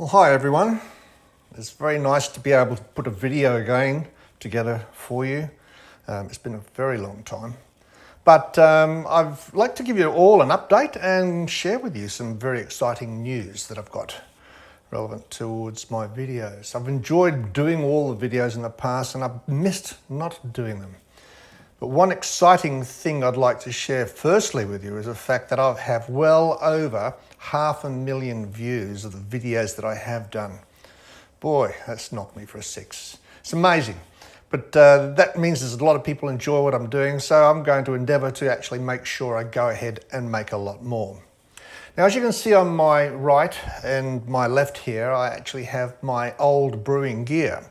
Well, hi everyone. It's very nice to be able to put a video again together for you. It's been a very long time. But I'd like to give you all an update and share with you some very exciting news that I've got relevant towards my videos. I've enjoyed doing all the videos in the past and I've missed not doing them. But one exciting thing I'd like to share firstly with you is the fact that I have well over 500,000 views of the videos that I have done. Boy, that's knocked me for a six. It's amazing. But that means there's a lot of people enjoy what I'm doing, so I'm going to endeavour to actually make sure I go ahead and make a lot more. Now, as you can see on my right and my left here, I actually have my old brewing gear.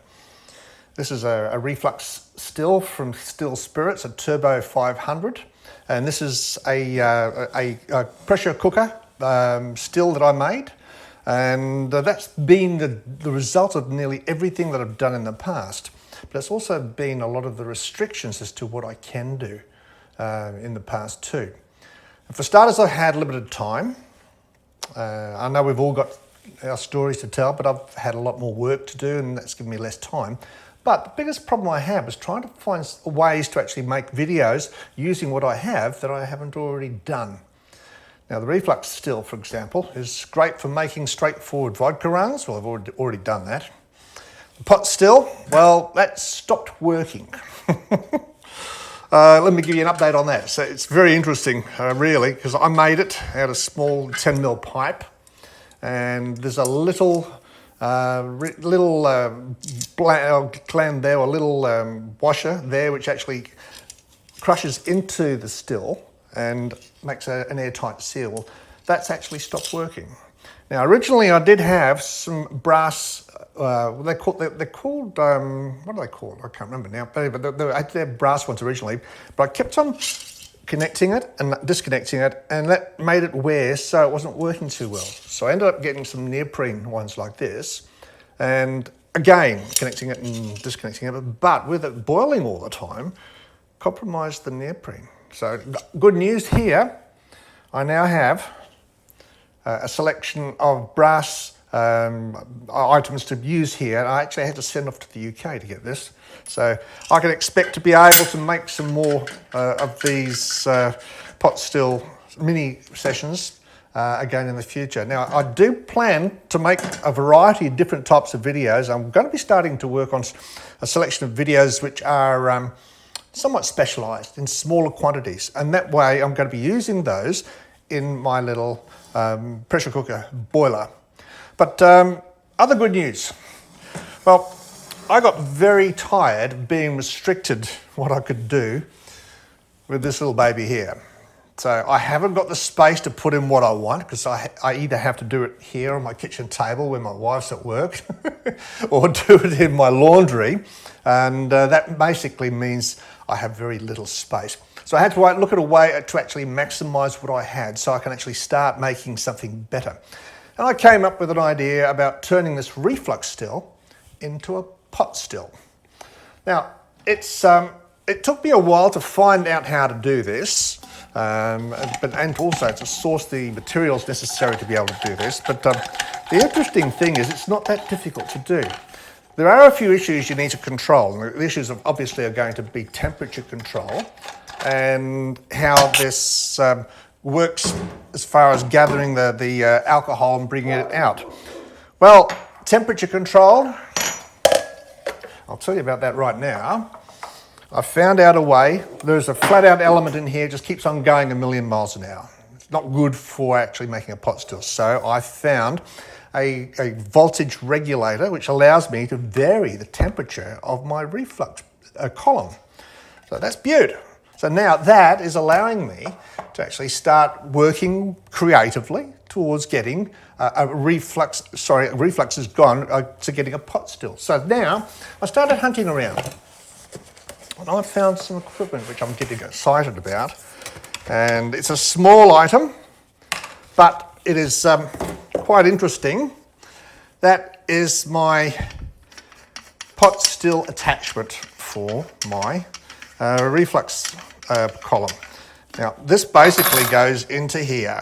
This is a Reflux still from Still Spirits, a Turbo 500. And this is a pressure cooker still that I made. And that's been the result of nearly everything that I've done in the past. But it's also been a lot of the restrictions as to what I can do in the past too. And for starters, I had limited time. I know we've all got our stories to tell, but I've had a lot more work to do and that's given me less time. But the biggest problem I have is trying to find ways to actually make videos using what I have that I haven't already done. Now the Reflux still, for example, is great for making straightforward vodka runs. Well, I've already done that. The pot still, well, that stopped working. Let me give you an update on that. So it's very interesting, really, because I made it out of a small 10mm pipe, and there's a little gland there, or little washer there, which actually crushes into the still and makes an airtight seal. That's actually stopped working. Now, originally I did have some brass. They're called what are they called? I can't remember now. But they're brass ones originally. But I kept on connecting it and disconnecting it, and that made it wear, so it wasn't working too well. So I ended up getting some neoprene ones like this, and again connecting it and disconnecting it. But with it boiling all the time, compromised the neoprene. So good news here. I now have a selection of brass items to use here. I actually had to send off to the UK to get this. So I can expect to be able to make some more of these pot still mini sessions again in the future. Now, I do plan to make a variety of different types of videos. I'm going to be starting to work on a selection of videos which are somewhat specialised in smaller quantities. And that way I'm going to be using those in my little pressure cooker boiler. But other good news. Well, I got very tired of being restricted what I could do with this little baby here. So I haven't got the space to put in what I want, because I either have to do it here on my kitchen table when my wife's at work or do it in my laundry. And that basically means I have very little space. So I had to look at a way to actually maximise what I had so I can actually start making something better. And I came up with an idea about turning this Reflux still into a pot still. Now, it took me a while to find out how to do this, and also to source the materials necessary to be able to do this. But the interesting thing is it's not that difficult to do. There are a few issues you need to control. The issues obviously are going to be temperature control and how this works as far as gathering the alcohol and bringing it out. Well, temperature control, I'll tell you about that right now. I found out a way. There's a flat out element in here, just keeps on going a million miles an hour. It's not good for actually making a pot still. So I found a voltage regulator which allows me to vary the temperature of my Reflux column. So that's beautiful. So now that is allowing me to actually start working creatively towards getting Reflux is gone, to getting a pot still. So now I started hunting around and I found some equipment which I'm getting excited about. And it's a small item, but it is quite interesting. That is my pot still attachment for my Reflux column. Now, this basically goes into here,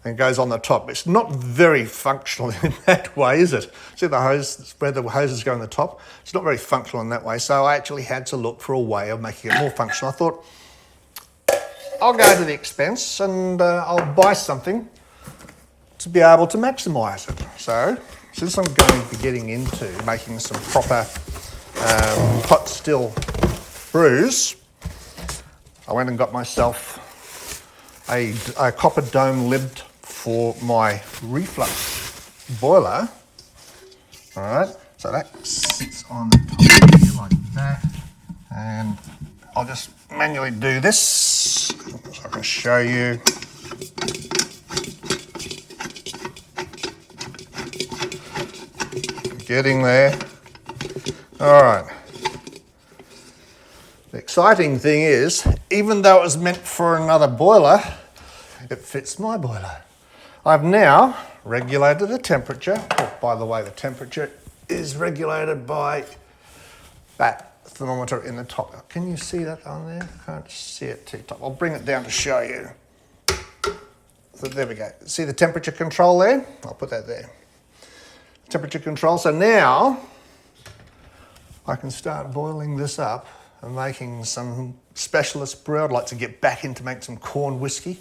and goes on the top. It's not very functional in that way, is it? See the hose, where the hoses go on the top? It's not very functional in that way, so I actually had to look for a way of making it more functional. I thought, I'll go to the expense and I'll buy something to be able to maximise it. So, since I'm going to be getting into making some proper pot still brews, I went and got myself a copper dome lid for my reflux boiler. All right, so that sits on the top here like that, and I'll just manually do this so I can show you. Getting there. All right. The exciting thing is, even though it was meant for another boiler, it fits my boiler. I've now regulated the temperature. Oh, by the way, the temperature is regulated by that thermometer in the top. Can you see that on there? I can't see it too top. I'll bring it down to show you. So there we go. See the temperature control there? I'll put that there. Temperature control. So now I can start boiling this up and making some specialist brew. I'd like to get back into making some corn whiskey,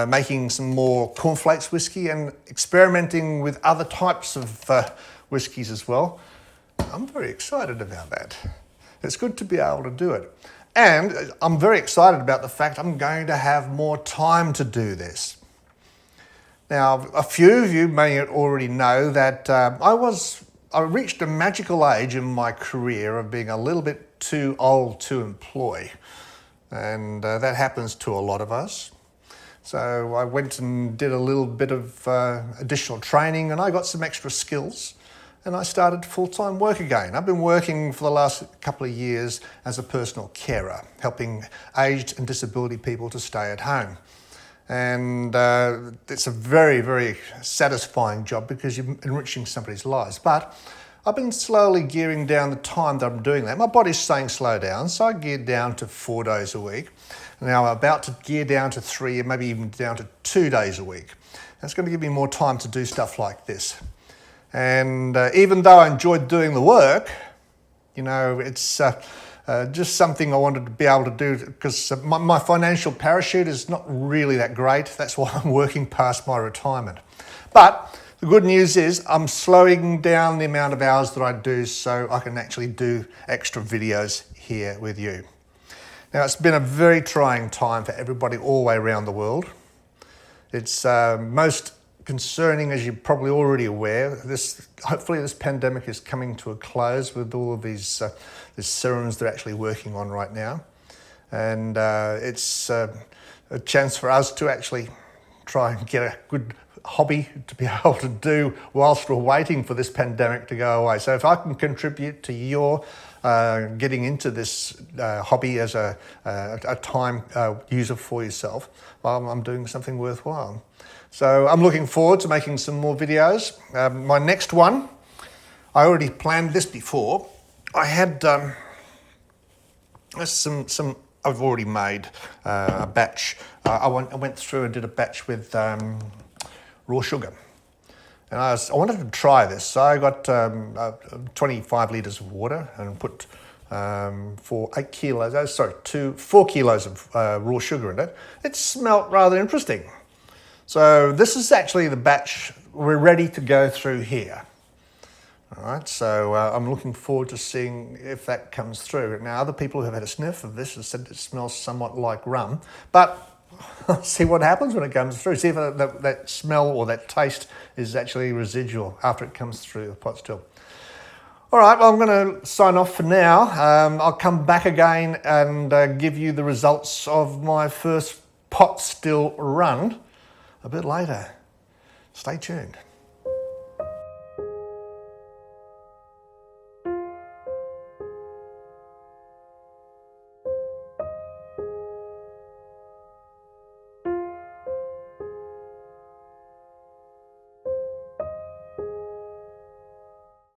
making some more cornflakes whiskey, and experimenting with other types of whiskies as well. I'm very excited about that. It's good to be able to do it. And I'm very excited about the fact I'm going to have more time to do this. Now, a few of you may already know that I reached a magical age in my career of being a little bit too old to employ. And that happens to a lot of us. So I went and did a little bit of additional training, and I got some extra skills, and I started full-time work again. I've been working for the last couple of years as a personal carer, helping aged and disability people to stay at home. And it's a very, very satisfying job because you're enriching somebody's lives. But I've been slowly gearing down the time that I'm doing that. My body's saying slow down, so I geared down to 4 days a week. Now I'm about to gear down to 3 and maybe even down to 2 days a week. That's going to give me more time to do stuff like this. And even though I enjoyed doing the work, you know, it's just something I wanted to be able to do because my financial parachute is not really that great. That's why I'm working past my retirement. But the good news is I'm slowing down the amount of hours that I do so I can actually do extra videos here with you. Now, it's been a very trying time for everybody all the way around the world. It's most concerning, as you're probably already aware. Hopefully this pandemic is coming to a close with all of these serums they're actually working on right now. And it's a chance for us to actually try and get a good hobby to be able to do whilst we're waiting for this pandemic to go away. So if I can contribute to your getting into this hobby as a time user for yourself, well, I'm doing something worthwhile. So I'm looking forward to making some more videos. My next one, I already planned this before. I had some I've already made a batch. I went through and did a batch with raw sugar. And I wanted to try this. So I got 25 litres of water and put 4 kilos of raw sugar in it. It smelt rather interesting. So this is actually the batch we're ready to go through here. All right, so I'm looking forward to seeing if that comes through. Now, other people who have had a sniff of this have said it smells somewhat like rum, but I'll see what happens when it comes through. See if that smell or that taste is actually residual after it comes through the pot still. All right, well, I'm going to sign off for now. I'll come back again and give you the results of my first pot still run a bit later. Stay tuned.